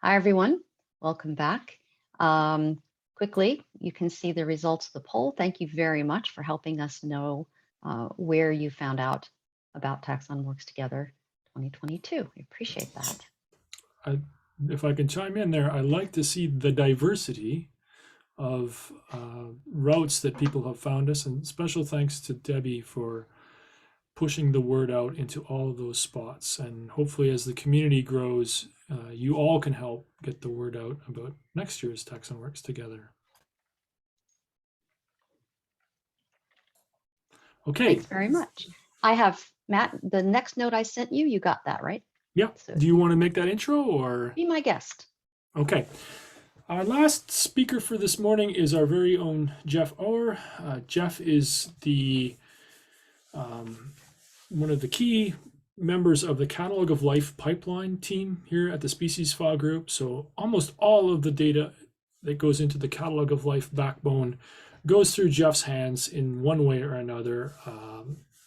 Hi, everyone. Welcome back. Quickly, you can see the results of the poll. Thank you very much for helping us know where you found out about Taxon Works Together 2022. We appreciate that. If I can chime in there, I like to see the diversity of routes that people have found us, and special thanks to Debbie for pushing the word out into all of those spots. And hopefully as the community grows, you all can help get the word out about next year's Taxon Works Together. Okay. Thanks very much. I have, Matt, the next note I sent you, you got that, right? Yeah. So, do you want to make that intro or? Be my guest. Okay. Our last speaker for this morning is our very own Jeff Orr. Jeff is the one of the key members of the Catalog of Life pipeline team here at the Species File Group. So almost all of the data that goes into the Catalog of Life backbone goes through Jeff's hands in one way or another.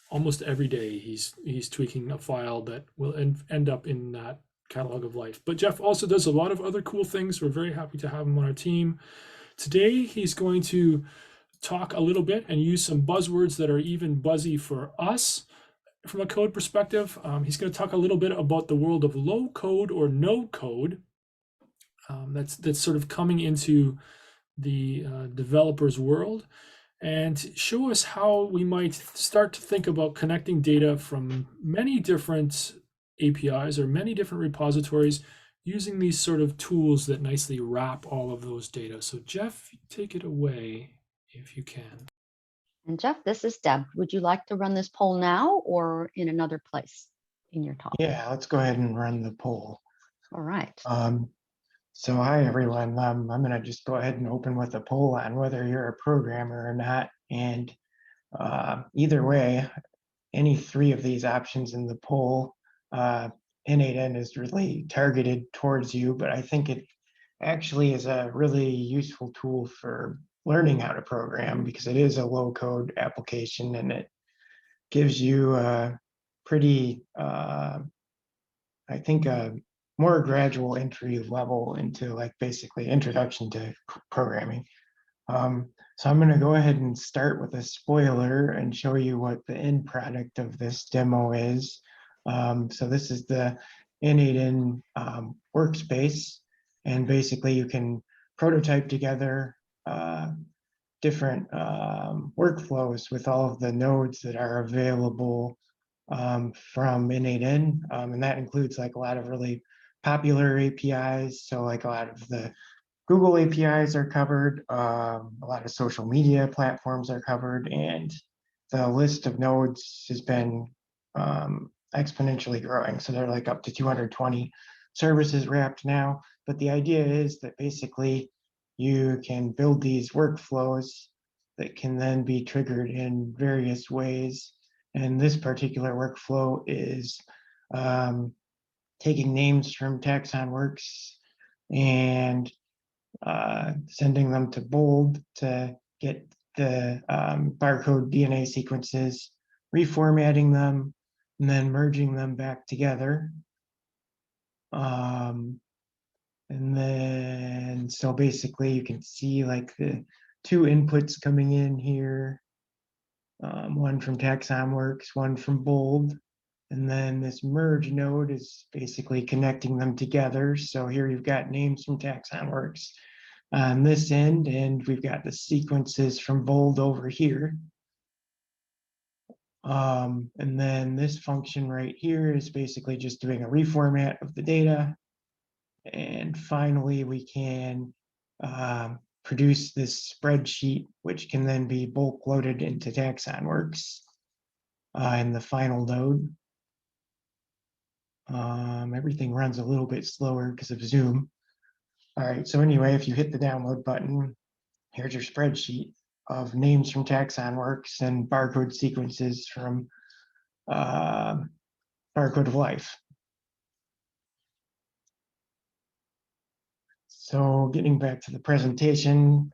Almost every day he's tweaking a file that will end up in that Catalog of Life. But Jeff also does a lot of other cool things. We're very happy to have him on our team. Today he's going to talk a little bit and use some buzzwords that are even buzzy for us from a code perspective. He's going to talk a little bit about the world of low code or no code that's sort of coming into the developer's world, and show us how we might start to think about connecting data from many different APIs or many different repositories using these sort of tools that nicely wrap all of those data. So Jeff, take it away if you can. And Jeff, this is Deb. Would you like to run this poll now or in another place in your talk? Yeah, let's go ahead and run the poll. All right. So hi, everyone. I'm going to just go ahead and open with a poll on whether you're a programmer or not. And either way, any three of these options in the poll, n8n is really targeted towards you, but I think it actually is a really useful tool for learning how to program because it is a low code application and it gives you a pretty, I think, a more gradual entry level into like basically introduction to programming. So I'm going to go ahead and start with a spoiler and show you what the end product of this demo is. So this is the n8n workspace, and basically you can prototype together different workflows with all of the nodes that are available from n8n, and that includes like a lot of really popular APIs. So like a lot of the Google APIs are covered, a lot of social media platforms are covered, and the list of nodes has been exponentially growing. So they're like up to 220 services wrapped now. But the idea is that basically you can build these workflows that can then be triggered in various ways. And this particular workflow is taking names from Taxon Works and sending them to Bold to get the barcode DNA sequences, reformatting them, and then merging them back together. And then, so basically you can see like the two inputs coming in here, one from Taxon Works, one from Bold. And then this merge node is basically connecting them together. So here you've got names from Taxon Works on this end, and we've got the sequences from Bold over here. And then this function right here is basically just doing a reformat of the data. And finally, we can produce this spreadsheet, which can then be bulk loaded into Taxon Works in the final node. Everything runs a little bit slower because of Zoom. All right, so anyway, if you hit the download button, here's your spreadsheet of names from Taxon Works and barcode sequences from Barcode of Life. So getting back to the presentation,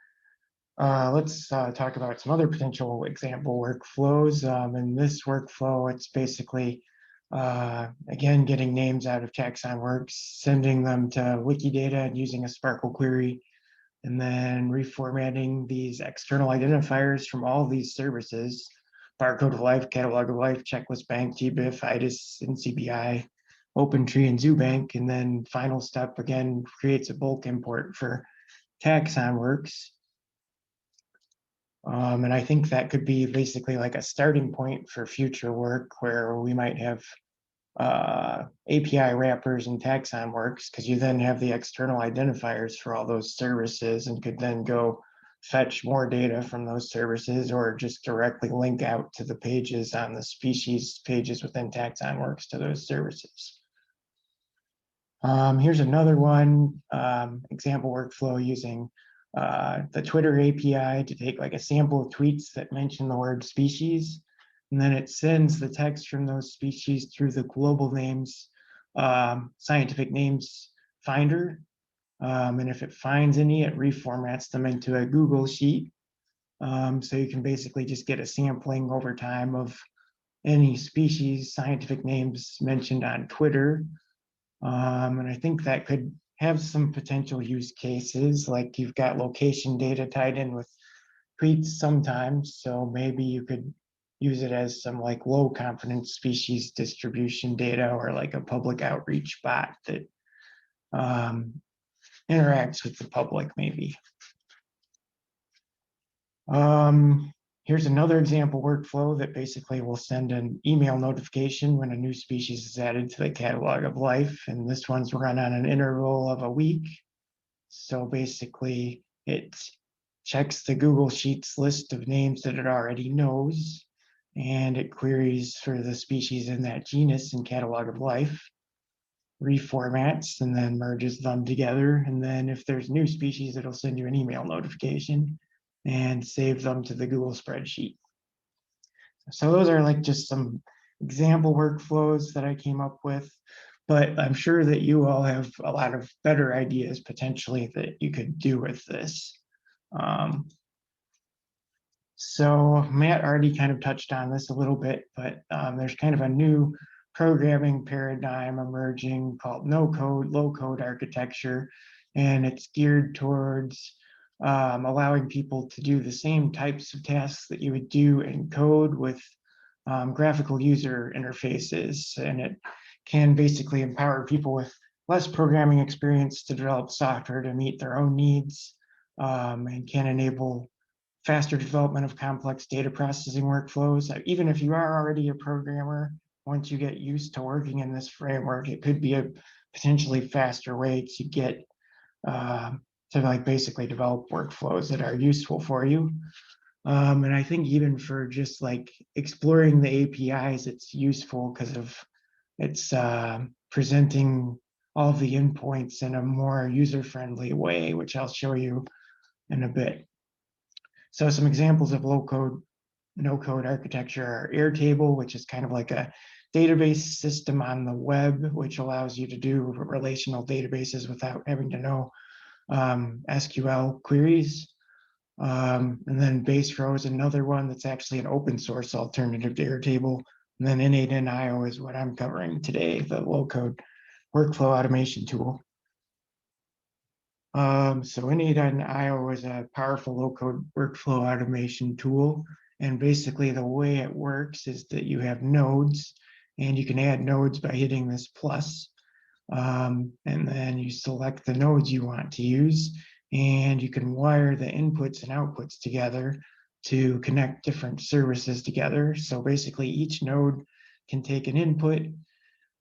let's talk about some other potential example workflows. In this workflow, it's basically Again, getting names out of TaxonWorks, sending them to Wikidata and using a Sparkle query, and then reformatting these external identifiers from all these services: Barcode of Life, Catalog of Life, Checklist Bank, GBIF, IDIS, NCBI, OpenTree, and ZooBank. And then final step, again, creates a bulk import for TaxonWorks. And I think that could be basically like a starting point for future work where we might have API wrappers and TaxonWorks, because you then have the external identifiers for all those services and could then go fetch more data from those services or just directly link out to the pages on the species pages within TaxonWorks to those services. Here's another one, example workflow using the Twitter API to take like a sample of tweets that mention the word species, and then it sends the text from those species through the global names, scientific names finder. And if it finds any, it reformats them into a Google sheet. So you can basically just get a sampling over time of any species scientific names mentioned on Twitter. And I think that could have some potential use cases, like you've got location data tied in with tweets sometimes. So maybe you could use it as some like low confidence species distribution data, or like a public outreach bot that interacts with the public maybe. Here's another example workflow that basically will send an email notification when a new species is added to the catalog of life. And this one's run on an interval of a week. So basically it checks the Google Sheets list of names that it already knows, and it queries for the species in that genus and catalog of life, reformats, and then merges them together. And then if there's new species, it'll send you an email notification and save them to the Google spreadsheet. So those are like just some example workflows that I came up with, but I'm sure that you all have a lot of better ideas potentially that you could do with this. So Matt already kind of touched on this a little bit, but there's kind of a new programming paradigm emerging called NoCode, low-code architecture, and it's geared towards allowing people to do the same types of tasks that you would do in code with graphical user interfaces. And it can basically empower people with less programming experience to develop software to meet their own needs, and can enable faster development of complex data processing workflows. Even if you are already a programmer, once you get used to working in this framework, it could be a potentially faster way to get to like basically develop workflows that are useful for you. And I think even for just like exploring the APIs, it's useful because of it's presenting all of the endpoints in a more user-friendly way, which I'll show you in a bit. So some examples of low-code, no-code architecture are Airtable, which is kind of like a database system on the web, which allows you to do relational databases without having to know SQL queries. And then Baserow is another one that's actually an open source alternative to Airtable. And then n8n IO is what I'm covering today, the low-code workflow automation tool. So n8n IO is a powerful low-code workflow automation tool. And basically the way it works is that you have nodes, and you can add nodes by hitting this plus. And then you select the nodes you want to use, and you can wire the inputs and outputs together to connect different services together. So basically each node can take an input,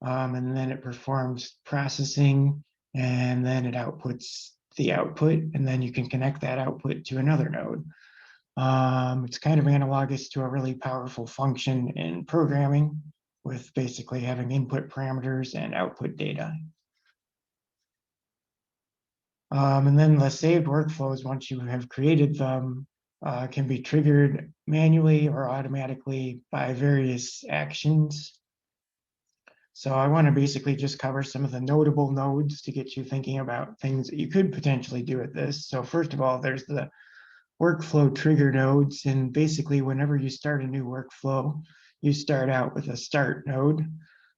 and then it performs processing, and then it outputs the output, and then you can connect that output to another node. It's kind of analogous to a really powerful function in programming, with basically having input parameters and output data. And then the saved workflows, once you have created them, can be triggered manually or automatically by various actions. So I want to basically just cover some of the notable nodes to get you thinking about things that you could potentially do with this. So first of all, there's the workflow trigger nodes. And basically, whenever you start a new workflow, you start out with a start node.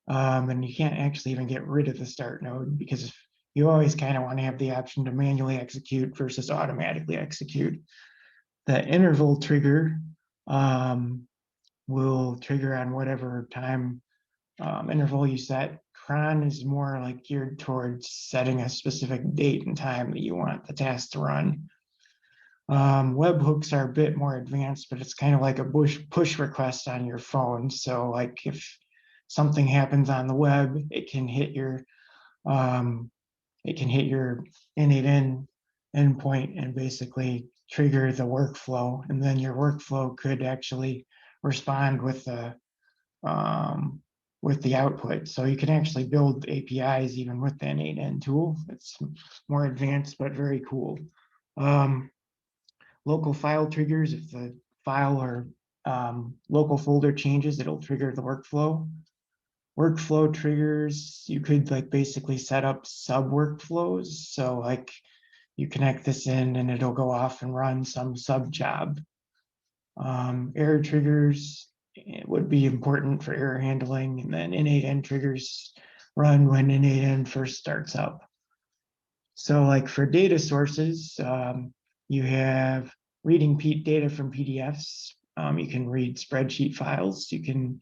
And you can't actually even get rid of the start node because you always kind of want to have the option to manually execute versus automatically execute. The interval trigger will trigger on whatever time interval you set. Cron is more like geared towards setting a specific date and time that you want the task to run. Webhooks are a bit more advanced, but it's kind of like a push request on your phone. So like if something happens on the web, it can hit your n8n endpoint and basically trigger the workflow, and then your workflow could actually respond with the output. So you can actually build APIs even with the n8n tool. It's more advanced, but very cool. Local file triggers, if the file or local folder changes, it'll trigger the workflow. Workflow triggers, you could like basically set up sub workflows. So like you connect this in and it'll go off and run some sub job. Error triggers, it would be important for error handling, and then n8n triggers run when n8n first starts up. So like for data sources, you have reading data from PDFs. You can read spreadsheet files. You can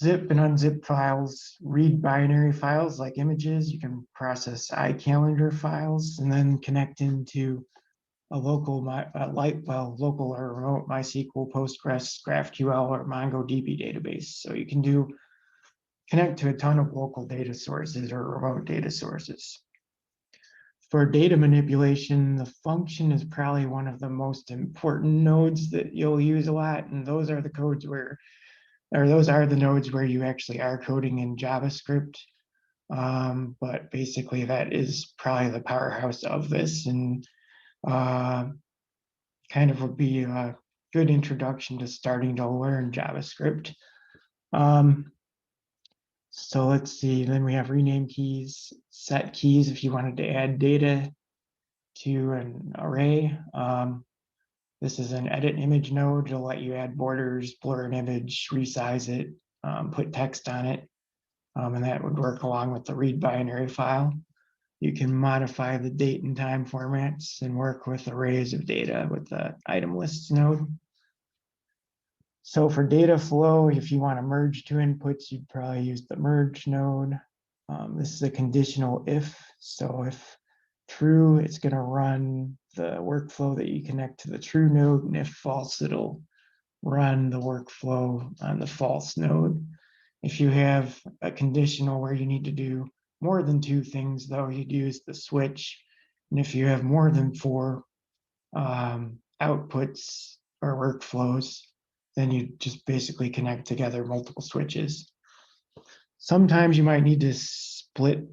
zip and unzip files, read binary files like images. You can process iCalendar files and then connect into a local local or remote MySQL, Postgres, GraphQL, or MongoDB database. So you can connect to a ton of local data sources or remote data sources. For data manipulation, the function is probably one of the most important nodes that you'll use a lot, and those are the codes those are the nodes where you actually are coding in JavaScript. But basically that is probably the powerhouse of this, and kind of would be a good introduction to starting to learn JavaScript. So let's see, then we have rename keys, set keys if you wanted to add data to an array. This is an edit image node. It'll let you add borders, blur an image, resize it, put text on it, and that would work along with the read binary file. You can modify the date and time formats and work with arrays of data with the item lists node. So for data flow, if you want to merge two inputs, you'd probably use the merge node. This is a conditional if. So if true, it's going to run the workflow that you connect to the true node, and if false, it'll run the workflow on the false node. If you have a conditional where you need to do more than two things, though, you'd use the switch. And if you have more than four outputs or workflows, then you just basically connect together multiple switches. Sometimes you might need to split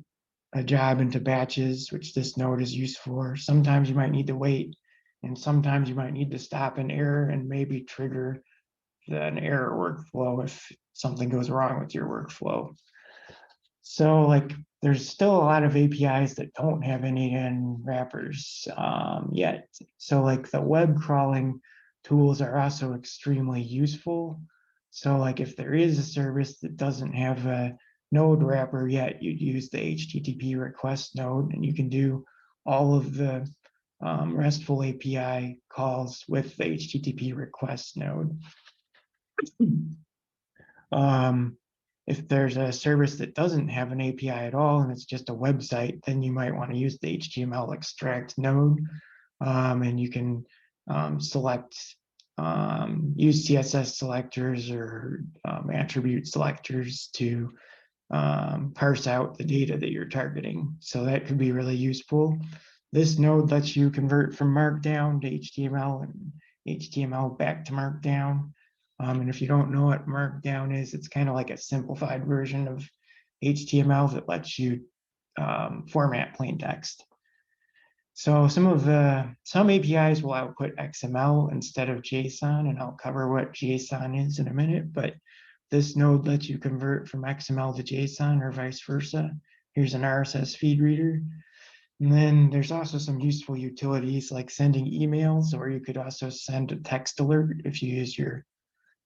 a job into batches, which this node is used for. Sometimes you might need to wait, and sometimes you might need to stop an error and maybe trigger an error workflow if something goes wrong with your workflow. So like there's still a lot of APIs that don't have n8n wrappers yet. So like the web crawling tools are also extremely useful. So like if there is a service that doesn't have a node wrapper yet, you'd use the HTTP request node, and you can do all of the RESTful API calls with the HTTP request node. If there's a service that doesn't have an API at all and it's just a website, then you might want to use the HTML extract node, and you can select use CSS selectors or attribute selectors to parse out the data that you're targeting. So that could be really useful. This node lets you convert from Markdown to HTML and HTML back to Markdown. And if you don't know what Markdown is, it's kind of like a simplified version of HTML that lets you format plain text. So some APIs will output XML instead of JSON, and I'll cover what JSON is in a minute, but this node lets you convert from XML to JSON or vice versa. Here's an RSS feed reader. And then there's also some useful utilities like sending emails, or you could also send a text alert if you use your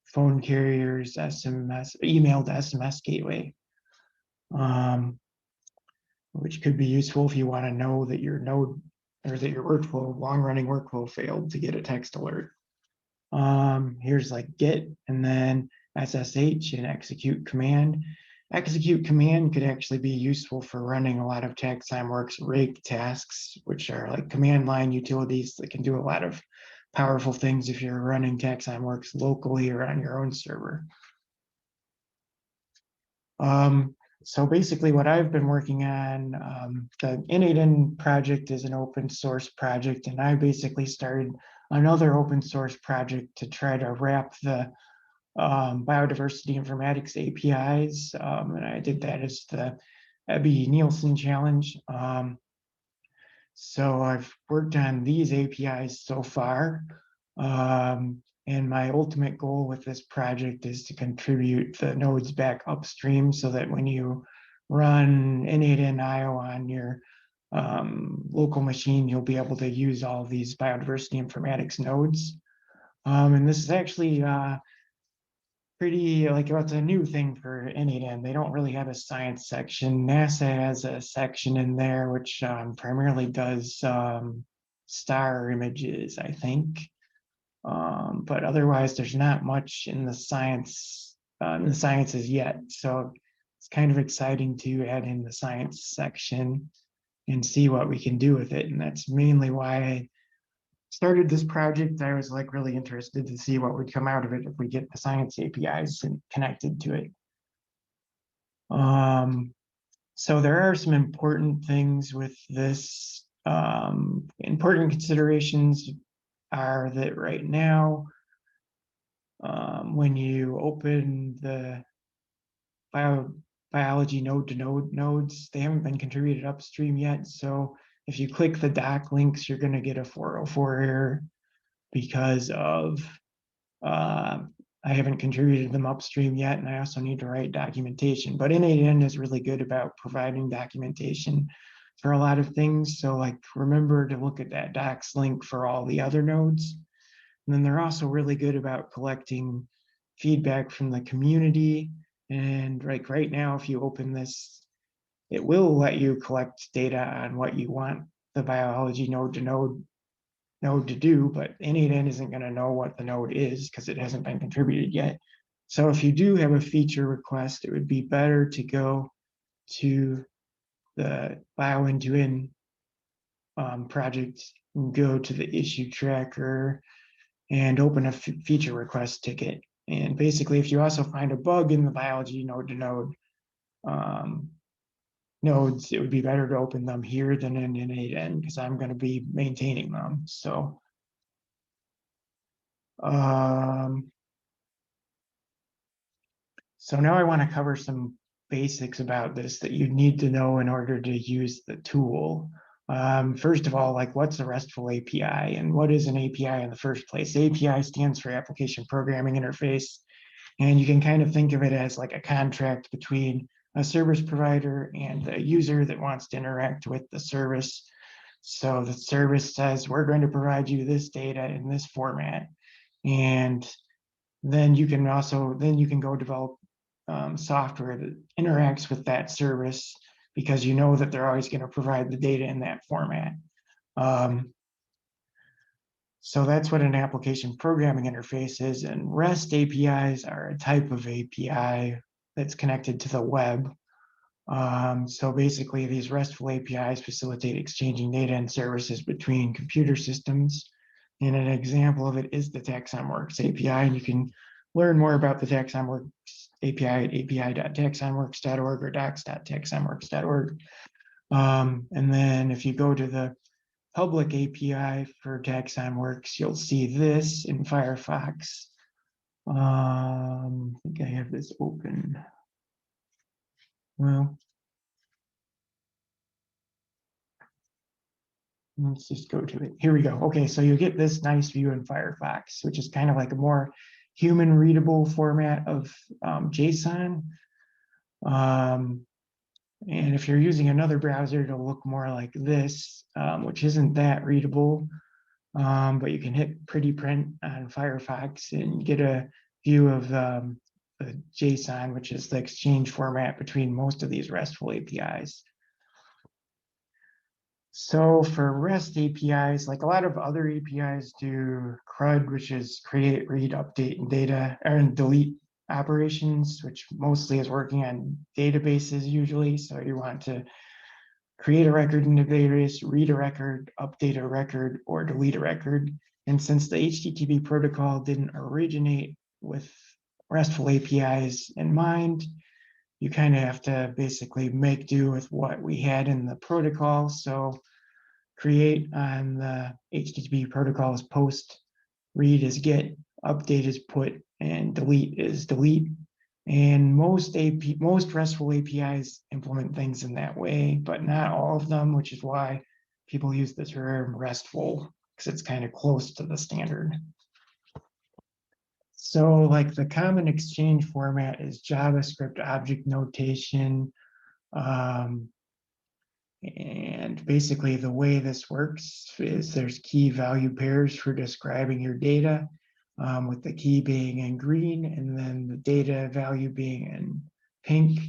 phone carrier's email to SMS gateway. which could be useful if you want to know that your node or that your workflow, long-running workflow failed to get a text alert. Here's like git and then SSH and execute command. Execute command could actually be useful for running a lot of TaxonWorks rake tasks, which are like command line utilities that can do a lot of powerful things if you're running TaxonWorks locally or on your own server. So basically what I've been working on, the n8n project is an open source project, and I basically started another open source project to try to wrap the Biodiversity Informatics APIs, and I did that as the Ebby Nielsen Challenge. So I've worked on these APIs so far, and my ultimate goal with this project is to contribute the nodes back upstream so that when you run n8n IO on your local machine, you'll be able to use all of these biodiversity informatics nodes. And this is actually pretty like what's a new thing for n8n. They don't really have a science section. NASA has a section in there which primarily does star images, I think. But otherwise, there's not much in the sciences yet. So it's kind of exciting to add in the science section and see what we can do with it. And that's mainly why I started this project. I was like really interested to see what would come out of it if we get the science APIs connected to it. So there are some important things with this. Important considerations are that right now, when you open the biology node-to-node nodes, they haven't been contributed upstream yet. So if you click the doc links, you're going to get a 404 error because of I haven't contributed them upstream yet, and I also need to write documentation. But n8n is really good about providing documentation for a lot of things. So like remember to look at that docs link for all the other nodes. And then they're also really good about collecting feedback from the community. And like right now, if you open this, it will let you collect data on what you want the biology node-to-node node to do, but n8n isn't going to know what the node is because it hasn't been contributed yet. So if you do have a feature request, it would be better to go to the Bio-n8n project and go to the issue tracker and open a feature request ticket. And basically, if you also find a bug in the biology node-to-node nodes, it would be better to open them here than in n8n because I'm going to be maintaining them. So so now I want to cover some basics about this that you need to know in order to use the tool. First of all, like what's a RESTful API and what is an API in the first place? API stands for Application Programming Interface, and you can kind of think of it as like a contract between a service provider and the user that wants to interact with the service. So the service says, we're going to provide you this data in this format. And then you can go develop software that interacts with that service because you know that they're always going to provide the data in that format. So that's what an application programming interface is. And REST APIs are a type of API that's connected to the web. So basically, these RESTful APIs facilitate exchanging data and services between computer systems. And an example of it is the TaxonWorks API. And you can learn more about the TaxonWorks API at api.taxonworks.org or docs.taxonworks.org. And then if you go to the public API for TaxonWorks, you'll see this in Firefox. I think I have this open. Well, let's just go to it. Here we go. Okay, so you get this nice view in Firefox, which is kind of like a more human readable format of JSON. And if you're using another browser, it'll look more like this, which isn't that readable. But you can hit pretty print on Firefox and get a view of the JSON, which is the exchange format between most of these RESTful APIs. So for REST APIs, like a lot of other APIs do CRUD, which is create, read, update, and data, and delete operations, which mostly is working on databases usually. So you want to create a record in the database, read a record, update a record, or delete a record. And since the HTTP protocol didn't originate with RESTful APIs in mind, you kind of have to basically make do with what we had in the protocol. So create on the HTTP protocol is post, read is get, update is put, and delete is delete. And most RESTful APIs implement things in that way, but not all of them, which is why people use the term RESTful, because it's kind of close to the standard. So like the common exchange format is JavaScript object notation. And basically the way this works is there's key value pairs for describing your data, with the key being in green and then the data value being in pink.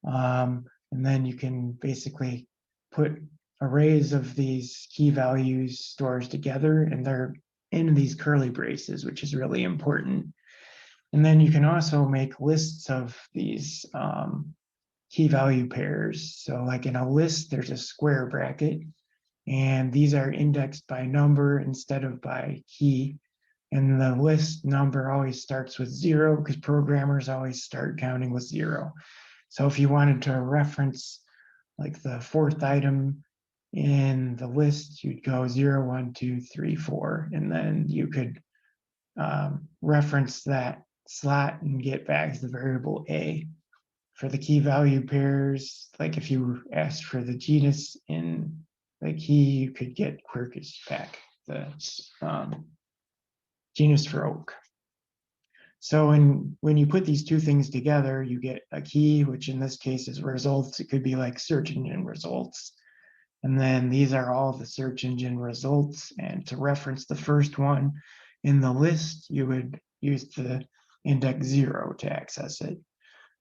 And then you can basically put arrays of these key values stores together, and they're in these curly braces, which is really important. And then you can also make lists of these key value pairs. So like in a list, there's a square bracket, and these are indexed by number instead of by key. And the list number always starts with 0 because programmers always start counting with 0. So if you wanted to reference like the 4th item in the list, you'd go 0, 1, 2, 3, 4, and then you could reference that slot and get back the variable A. For the key value pairs, like if you asked for the genus in the key, you could get Quercus back, the genus for oak. So when you put these two things together, you get a key, which in this case is results. It could be like search engine results. And then these are all the search engine results. And to reference the first one in the list, you would use the index 0 to access it.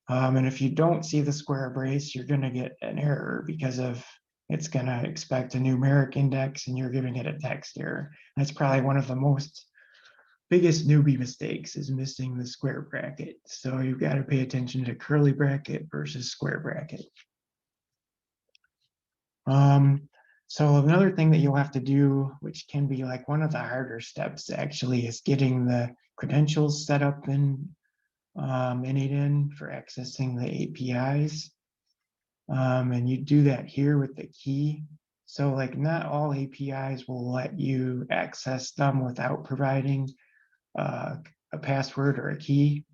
And if you don't see the square brace, you're going to get an error because of it's going to expect a numeric index and you're giving it a text error. That's probably one of the biggest newbie mistakes, is missing the square bracket. So you've got to pay attention to curly bracket versus square bracket. So another thing that you'll have to do, which can be like one of the harder steps actually, is getting the credentials set up in n8n for accessing the APIs. And you do that here with the key. So like not all APIs will let you access them without providing a password or a key.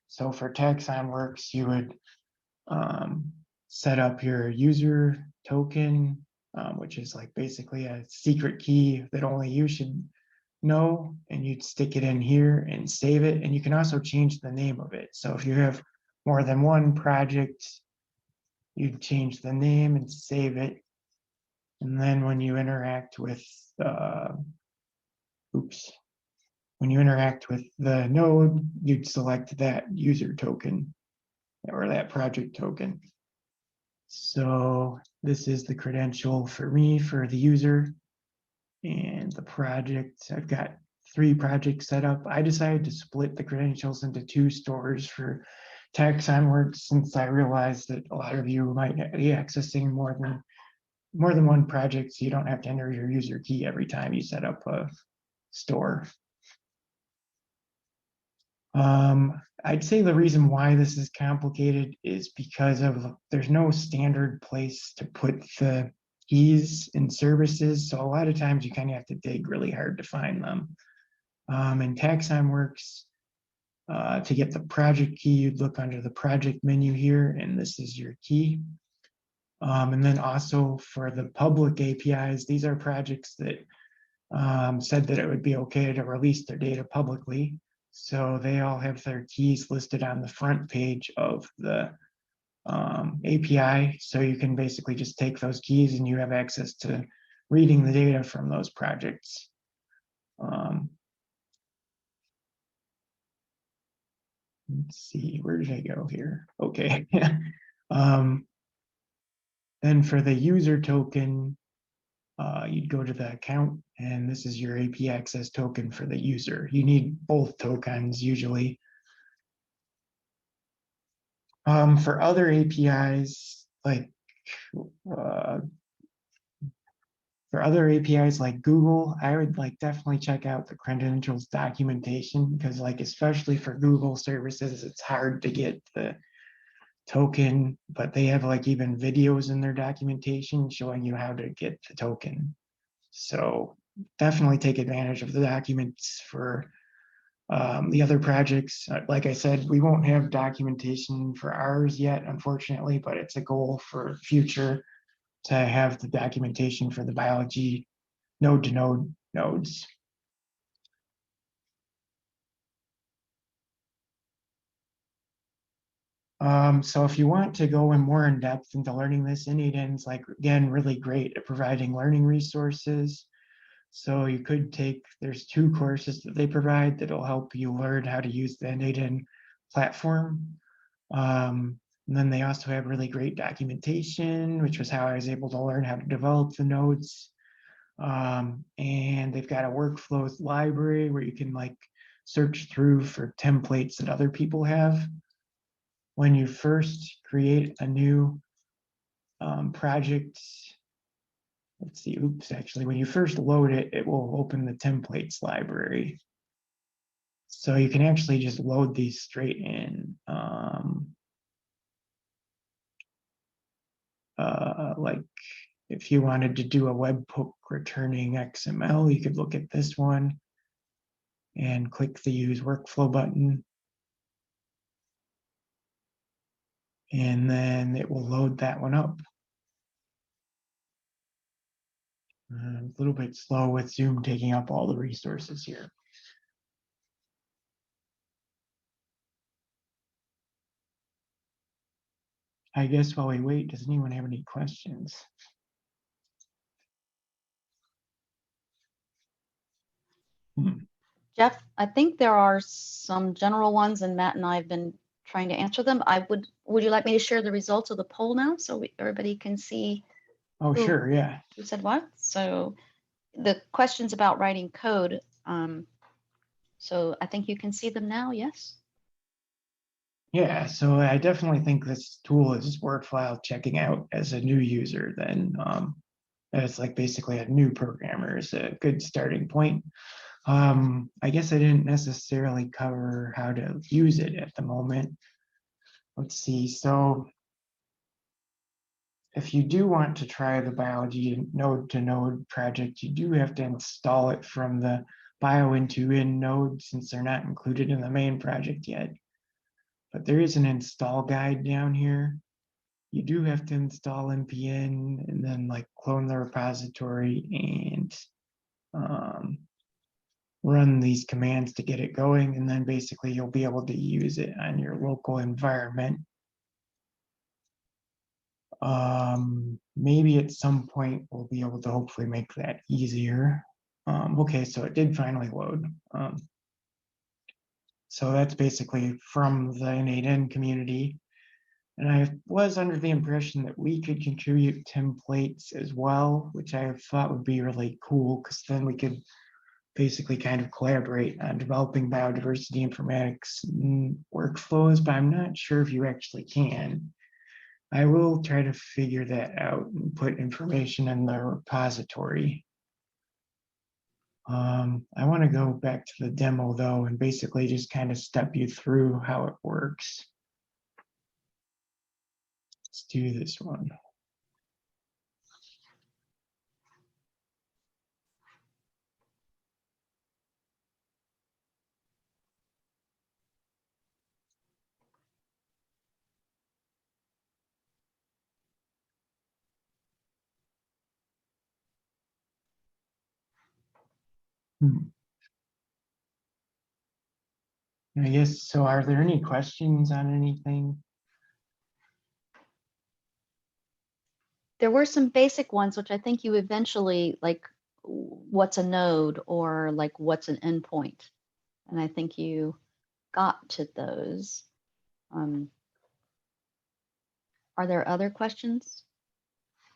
So for TaxonWorks, you would set up your user token, which is like basically a secret key that only you should know, and you'd stick it in here and save it. And you can also change the name of it. So if you have more than one project, you'd change the name and save it. And then when you interact with when you interact with the node, you'd select that user token or that project token. So this is the credential for me for the user and the project. I've got 3 projects set up. I decided to split the credentials into 2 stores for TaxonWorks, since I realized that a lot of you might be accessing more than one project, so you don't have to enter your user key every time you set up a store. I'd say the reason why this is complicated is because there's no standard place to put the keys in services. So a lot of times you kind of have to dig really hard to find them. In TaxonWorks, to get the project key, you'd look under the project menu here, and this is your key. And then also for the public APIs, these are projects that said that it would be okay to release their data publicly. So they all have their keys listed on the front page of the API. So you can basically just take those keys and you have access to reading the data from those projects. let's see, where did I go here? Okay. Then for the user token, you'd go to the account, and this is your API access token for the user. You need both tokens usually. For other APIs, like Google, I would like definitely check out the credentials documentation, because like especially for Google services, it's hard to get the token, but they have like even videos in their documentation showing you how to get the token. So definitely take advantage of the documents for the other projects. Like I said, we won't have documentation for ours yet, unfortunately, but it's a goal for future to have the documentation for the biology node-to-node nodes. So if you want to go in more in depth into learning this, n8n is like, again, really great at providing learning resources. So you could take, there's 2 courses that they provide that'll help you learn how to use the n8n platform. And then they also have really great documentation, which was how I was able to learn how to develop the nodes. And they've got a workflows library where you can like search through for templates that other people have. When you first create a new project, let's see, oops, actually, when you first load it, it will open the templates library. So you can actually just load these straight in. Like if you wanted to do a webhook returning XML, you could look at this one and click the use workflow button. And then it will load that one up. A little bit slow with Zoom taking up all the resources here. I guess while we wait, does anyone have any questions? Jeff, I think there are some general ones, and Matt and I have been trying to answer them. Would you like me to share the results of the poll now so everybody can see? Oh, sure, yeah. Who said what? So the questions about writing code. So I think you can see them now, yes? Yeah, so I definitely think this tool is worthwhile checking out as a new user. Then it's like basically a new programmer is a good starting point. I guess I didn't necessarily cover how to use it at the moment. Let's see. So if you do want to try the biology node-to-node project, you do have to install it from the Bio-n8n node, since they're not included in the main project yet. But there is an install guide down here. You do have to install npn and then like clone the repository and run these commands to get it going. And then basically you'll be able to use it on your local environment. Maybe at some point we'll be able to hopefully make that easier. Okay, so it did finally load. So that's basically from the n8n community. And I was under the impression that we could contribute templates as well, which I thought would be really cool, because then we could basically kind of collaborate on developing biodiversity informatics workflows, but I'm not sure if you actually can. I will try to figure that out and put information in the repository. I want to go back to the demo though, and basically just kind of step you through how it works. Let's do this one. I guess, so are there any questions on anything? There were some basic ones, which I think you eventually, like what's a node or like what's an endpoint. And I think you got to those. Are there other questions?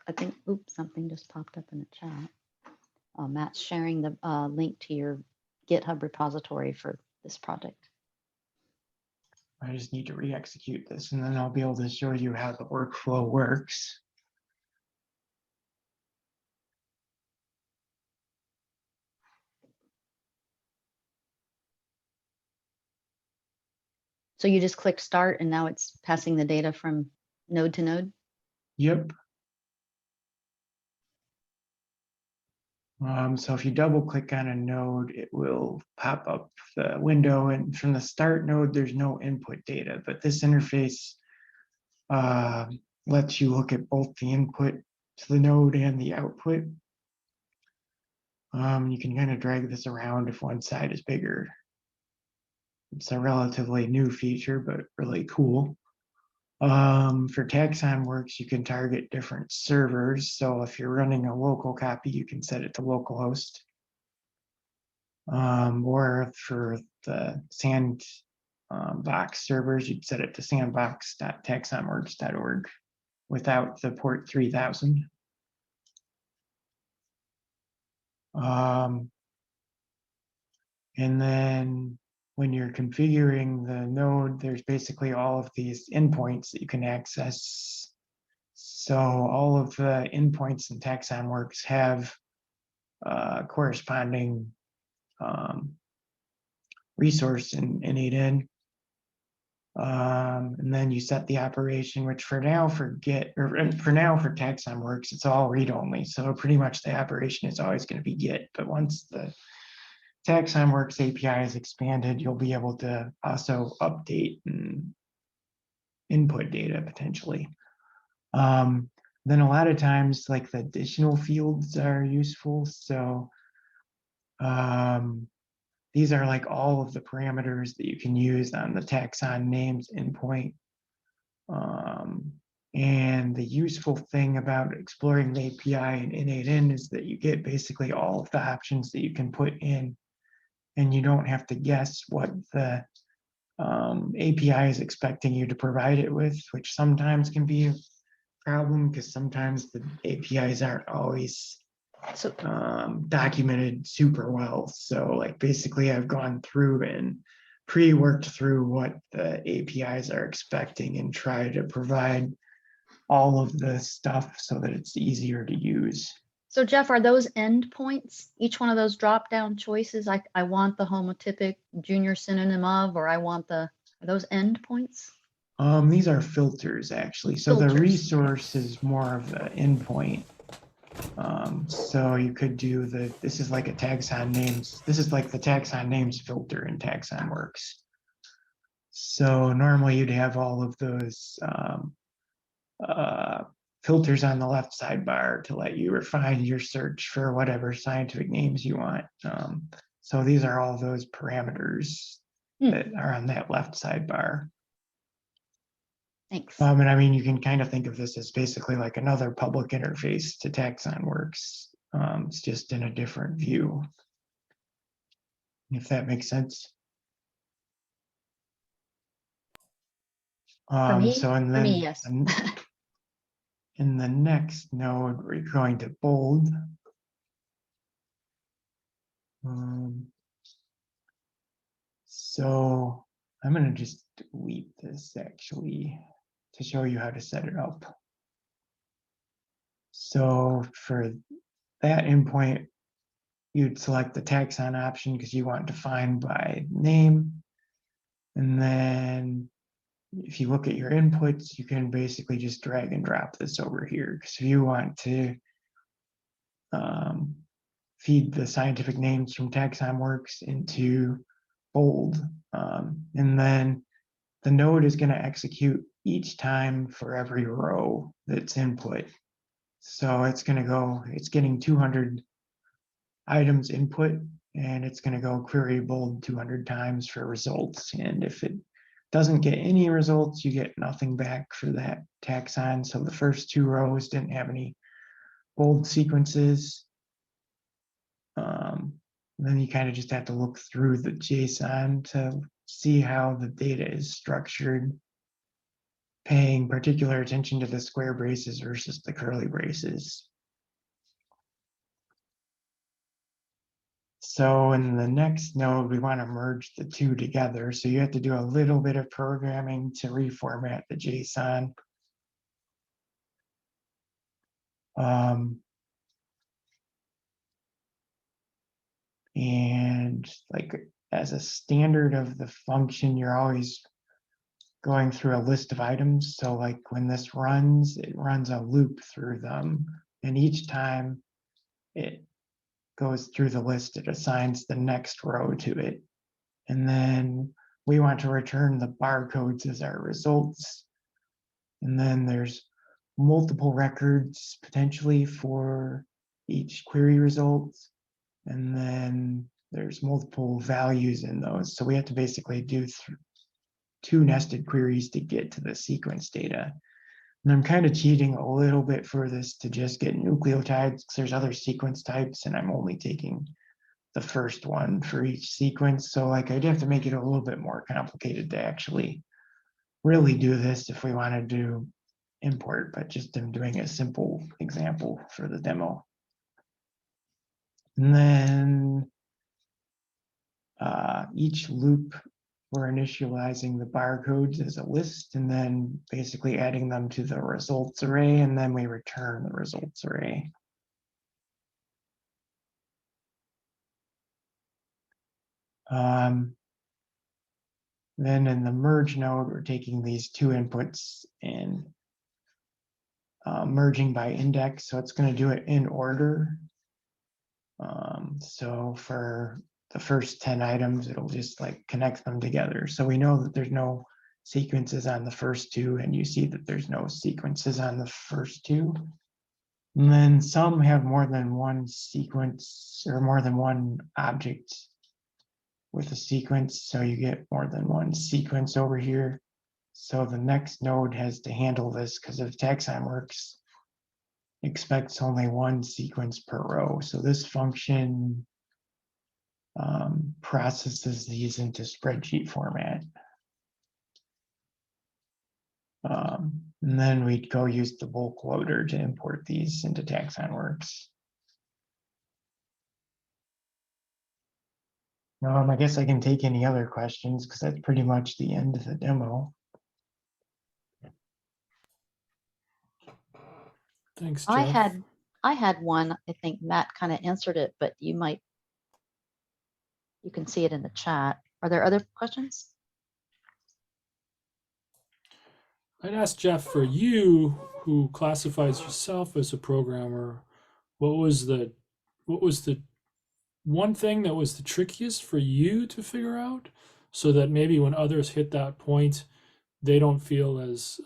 I think, oops, something just popped up in the chat. Matt's sharing the link to your GitHub repository for this project. I just need to re-execute this, and then I'll be able to show you how the workflow works. So you just click start and now it's passing the data from node to node? Yep. So if you double click on a node, it will pop up the window, and from the start node, there's no input data, but this interface lets you look at both the input to the node and the output. You can kind of drag this around if one side is bigger. It's a relatively new feature, but really cool. For TaxonWorks, you can target different servers. So if you're running a local copy, you can set it to localhost. Or for the sandbox servers, you'd set it to sandbox.taxonworks.org without the port 3000. And then when you're configuring the node, there's basically all of these endpoints that you can access. So all of the endpoints in TaxonWorks have corresponding resource in n8n. And then you set the operation, which for now for TaxonWorks, it's all read-only. So pretty much the operation is always going to be Git. But once the TaxonWorks API is expanded, you'll be able to also update and input data potentially. Then a lot of times, like the additional fields are useful. So these are like all of the parameters that you can use on the taxon names endpoint. And the useful thing about exploring the API in n8n is that you get basically all of the options that you can put in, and you don't have to guess what the API is expecting you to provide it with, which sometimes can be a problem because sometimes the APIs aren't always documented super well. So like basically I've gone through and pre-worked through what the APIs are expecting and try to provide all of the stuff so that it's easier to use. So Jeff, are those endpoints, each one of those drop-down choices, I want the homotypic junior synonym of, or I want are those endpoints? These are filters actually. So the resource is more of the endpoint. So you could do this is like a taxon names. This is like the taxon names filter in TaxonWorks. So normally you'd have all of those filters on the left sidebar to let you refine your search for whatever scientific names you want. So these are all those parameters that are on that left sidebar. Thanks. And I mean, you can kind of think of this as basically like another public interface to TaxonWorks. It's just in a different view, if that makes sense. For me, yes. In the next node, we're going to bold. So I'm going to just delete this actually to show you how to set it up. So for that endpoint, you'd select the taxon option because you want defined by name. And then if you look at your inputs, you can basically just drag and drop this over here. Because if you want to feed the scientific names from TaxonWorks into bold, and then the node is going to execute each time for every row that's input. So it's going to go, it's getting 200 items input, and it's going to go query bold 200 times for results. And if it doesn't get any results, you get nothing back for that taxon. So the first two rows didn't have any bold sequences. Then you kind of just have to look through the JSON to see how the data is structured, paying particular attention to the square braces versus the curly braces. So in the next node, we want to merge the two together. So you have to do a little bit of programming to reformat the JSON. And like as a standard of the function, you're always going through a list of items. So like when this runs, it runs a loop through them. And each time it goes through the list, it assigns the next row to it. And then we want to return the barcodes as our results. And then there's multiple records potentially for each query result. And then there's multiple values in those. So we have to basically do two nested queries to get to the sequence data. And I'm kind of cheating a little bit for this to just get nucleotides because there's other sequence types and I'm only taking the first one for each sequence. So like I'd have to make it a little bit more complicated to actually really do this if we want to do import, but just I'm doing a simple example for the demo. And then each loop, we're initializing the barcodes as a list and then basically adding them to the results array, and then we return the results array. Then in the merge node, we're taking these two inputs and merging by index. So it's going to do it in order. So for the first 10 items, it'll just like connect them together. So we know that there's no sequences on the first two, and you see that there's no sequences on the first two. And then some have more than one sequence or more than one object with a sequence. So you get more than one sequence over here. So the next node has to handle this because if TaxonWorks expects only one sequence per row. So this function processes these into spreadsheet format. And then we'd go use the bulk loader to import these into TaxonWorks. I guess I can take any other questions because that's pretty much the end of the demo. Thanks, Jeff. I had one. I think Matt kind of answered it, but you can see it in the chat. Are there other questions? I'd ask Jeff, for you, who classifies yourself as a programmer, what was the one thing that was the trickiest for you to figure out, so that maybe when others hit that point, they don't feel as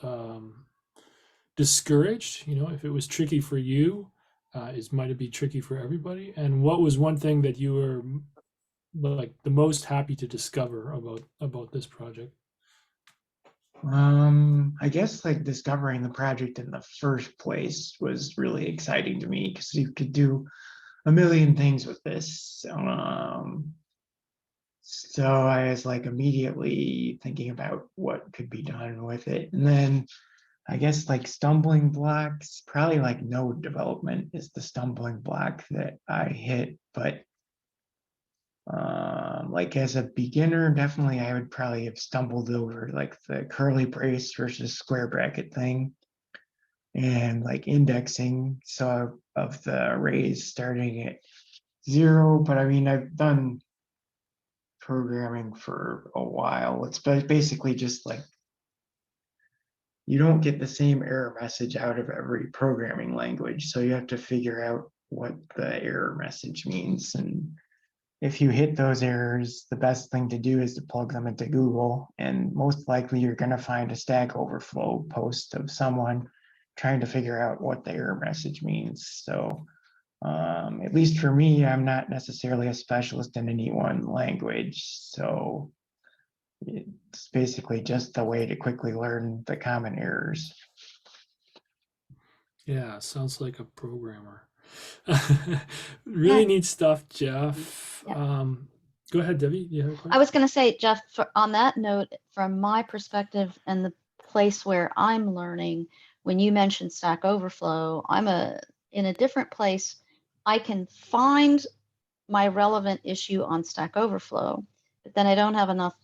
discouraged? You know, if it was tricky for you, might it be tricky for everybody? And what was one thing that you were like the most happy to discover about this project? I guess like discovering the project in the first place was really exciting to me because you could do a million things with this. So I was like immediately thinking about what could be done with it. And then I guess like stumbling blocks, probably like node development is the stumbling block that I hit. But like as a beginner, definitely I would probably have stumbled over like the curly brace versus square bracket thing and like indexing. So of the arrays starting at 0, but I mean, I've done programming for a while. It's basically just like you don't get the same error message out of every programming language. So you have to figure out what the error message means. And if you hit those errors, the best thing to do is to plug them into Google. And most likely you're going to find a Stack Overflow post of someone trying to figure out what the error message means. So at least for me, I'm not necessarily a specialist in any one language. So it's basically just a way to quickly learn the common errors. Yeah, sounds like a programmer. Really neat stuff, Jeff. Yeah. Go ahead, Debbie. You have a question? I was going to say, Jeff, on that note, from my perspective and the place where I'm learning, when you mentioned Stack Overflow, I'm in a different place. I can find my relevant issue on Stack Overflow, but then I don't have enough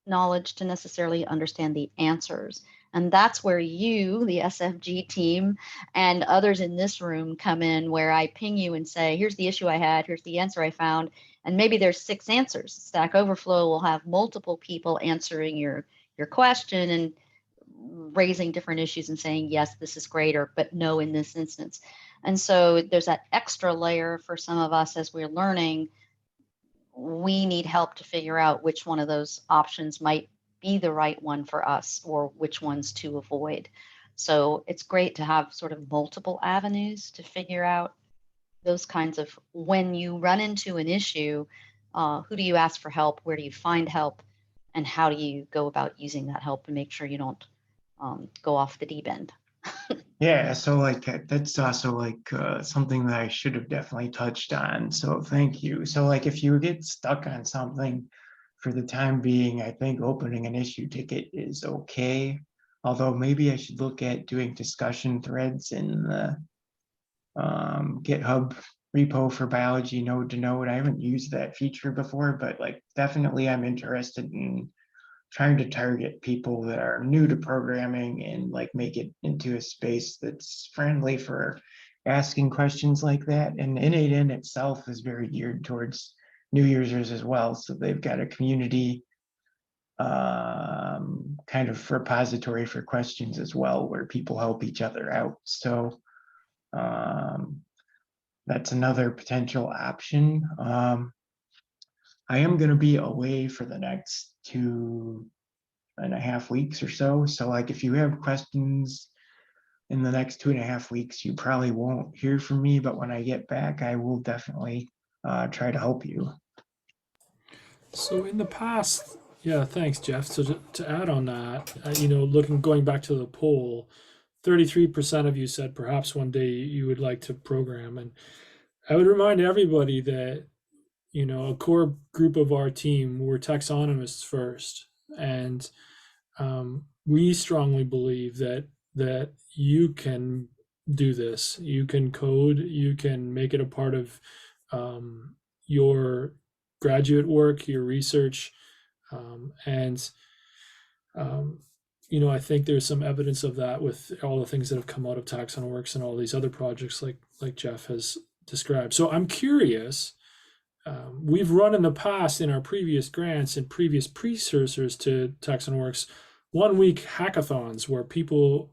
knowledge to necessarily understand the answers. And that's where you, the SFG team, and others in this room come in, where I ping you and say, here's the issue I had, here's the answer I found. And maybe there's 6 answers. Stack Overflow will have multiple people answering your question and raising different issues and saying, yes, this is great, or but no in this instance. And so there's that extra layer for some of us as we're learning. We need help to figure out which one of those options might be the right one for us, or which ones to avoid. So it's great to have sort of multiple avenues to figure out those kinds of, when you run into an issue, who do you ask for help, where do you find help, and how do you go about using that help to make sure you don't go off the deep end. Yeah, so like that's also like something that I should have definitely touched on. So thank you. So like if you get stuck on something for the time being, I think opening an issue ticket is okay. Although maybe I should look at doing discussion threads in the GitHub repo for biology node to node. I haven't used that feature before, but like definitely I'm interested in trying to target people that are new to programming and like make it into a space that's friendly for asking questions like that. And n8n itself is very geared towards new users as well. So they've got a community kind of repository for questions as well, where people help each other out. So that's another potential option. I am going to be away for the next 2.5 weeks or so. So like if you have questions in the next 2.5 weeks, you probably won't hear from me, but when I get back, I will definitely try to help you. So in the past, yeah, thanks, Jeff. So to add on that, going back to the poll, 33% of you said perhaps one day you would like to program. And I would remind everybody that, a core group of our team were taxonomists first. And we strongly believe that you can do this. You can code, you can make it a part of your graduate work, your research. I think there's some evidence of that with all the things that have come out of TaxonWorks and all these other projects like Jeff has described. So I'm curious, we've run in the past in our previous grants and previous precursors to TaxonWorks 1-week hackathons where people,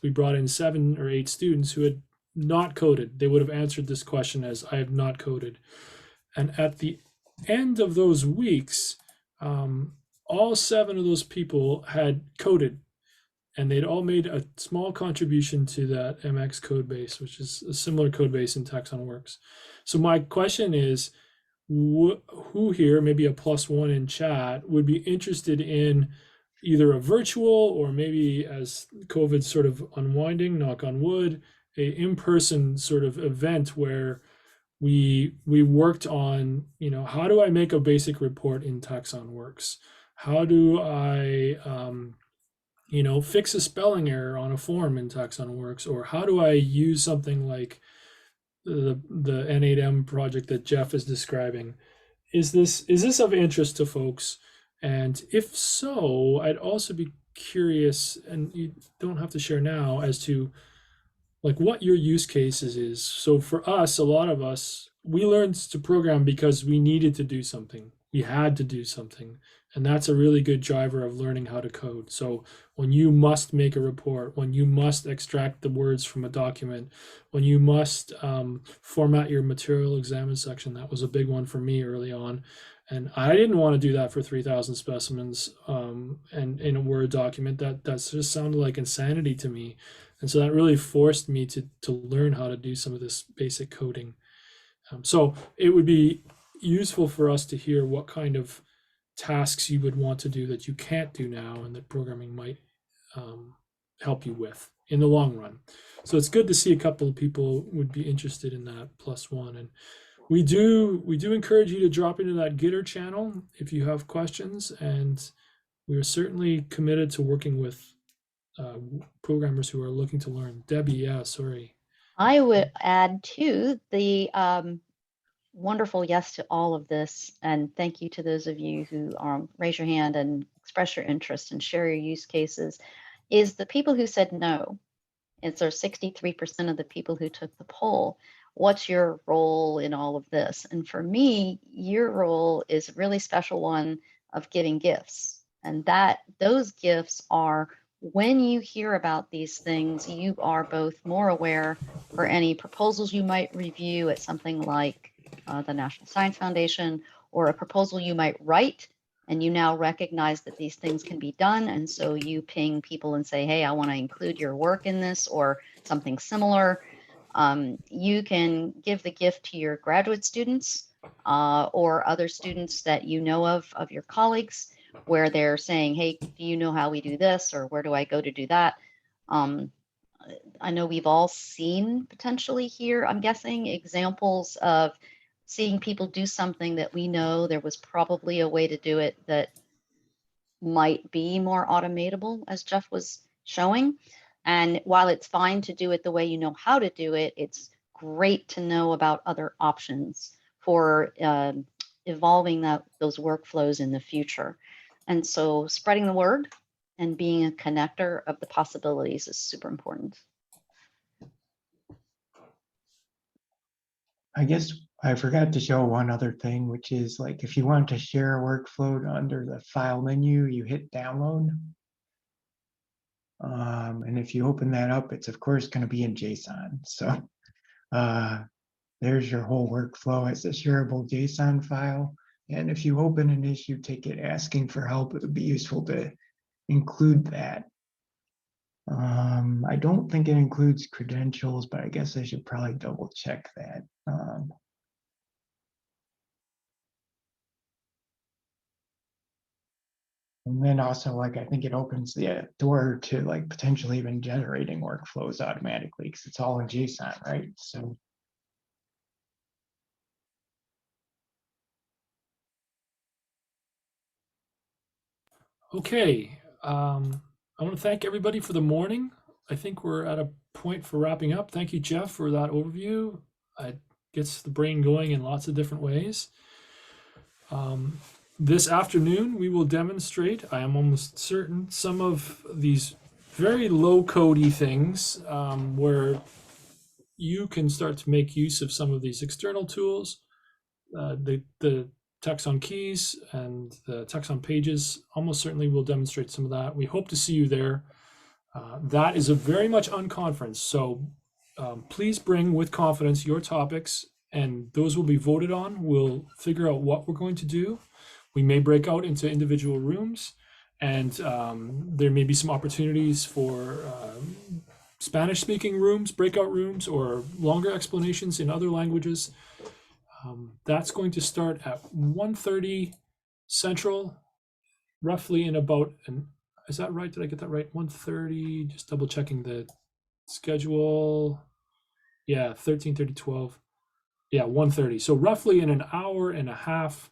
we brought in 7 or 8 students who had not coded. They would have answered this question as, I have not coded. And at the end of those weeks, all 7 of those people had coded, and they'd all made a small contribution to that MX code base, which is a similar code base in TaxonWorks. So my question is, who here, maybe a +1 in chat, would be interested in either a virtual, or maybe as COVID's sort of unwinding, knock on wood, a in-person sort of event where we worked on, how do I make a basic report in TaxonWorks? How do I, fix a spelling error on a form in TaxonWorks? Or how do I use something like the n8n project that Jeff is describing? Is this of interest to folks? And if so, I'd also be curious, and you don't have to share now, as to like what your use cases is. So for us, a lot of us, we learned to program because we needed to do something. We had to do something. And that's a really good driver of learning how to code. So when you must make a report, when you must extract the words from a document, when you must format your material examined section, that was a big one for me early on. And I didn't want to do that for 3,000 specimens and in a Word document. That just sounded like insanity to me. And so that really forced me to learn how to do some of this basic coding. So it would be useful for us to hear what kind of tasks you would want to do that you can't do now and that programming might help you with in the long run. So it's good to see a couple of people would be interested in that +1. And We do encourage you to drop into that Gitter channel if you have questions, and we are certainly committed to working with programmers who are looking to learn. Debbie, yeah, sorry. I would add to the wonderful yes to all of this, and thank you to those of you who raise your hand and express your interest and share your use cases, is the people who said no. It's our 63% of the people who took the poll. What's your role in all of this? And for me, your role is a really special one of giving gifts. And those gifts are, when you hear about these things, you are both more aware for any proposals you might review at something like the National Science Foundation, or a proposal you might write, and you now recognize that these things can be done. And so you ping people and say, hey, I want to include your work in this or something similar. You can give the gift to your graduate students or other students that you know of your colleagues, where they're saying, hey, do you know how we do this? Or where do I go to do that? I know we've all seen potentially here, I'm guessing, examples of seeing people do something that we know there was probably a way to do it that might be more automatable, as Jeff was showing. And while it's fine to do it the way you know how to do it, it's great to know about other options for evolving those workflows in the future. And so spreading the word and being a connector of the possibilities is super important. I guess I forgot to show one other thing, which is like if you want to share a workflow under the file menu, you hit download. And if you open that up, it's of course going to be in JSON. So there's your whole workflow as a shareable JSON file. And if you open an issue ticket asking for help, it would be useful to include that. I don't think it includes credentials, but I guess I should probably double check that. And then also, like, I think it opens the door to like potentially even generating workflows automatically because it's all in JSON, right? So. Okay, I want to thank everybody for the morning. I think we're at a point for wrapping up. Thank you, Jeff, for that overview. It gets the brain going in lots of different ways. This afternoon, we will demonstrate, I am almost certain, some of these very low-codey things where you can start to make use of some of these external tools. The text on keys and the text on pages almost certainly will demonstrate some of that. We hope to see you there. That is a very much unconference, so please bring with confidence your topics, and those will be voted on. We'll figure out what we're going to do. We may break out into individual rooms, and there may be some opportunities for Spanish-speaking rooms, breakout rooms, or longer explanations in other languages. That's going to start at 1:30 Central, roughly in about is that right? Did I get that right? 1:30, just double checking the schedule. Yeah, 13:30, 12. Yeah, 1:30. So roughly in an hour and a half,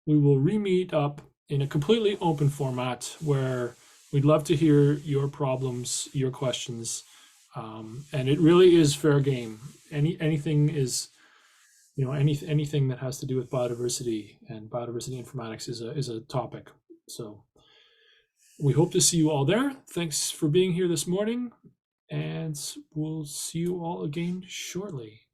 we will re-meet up in a completely open format where we'd love to hear your problems, your questions, and it really is fair game. Anything is, anything that has to do with biodiversity and biodiversity informatics is a topic. So we hope to see you all there. Thanks for being here this morning, and we'll see you all again shortly.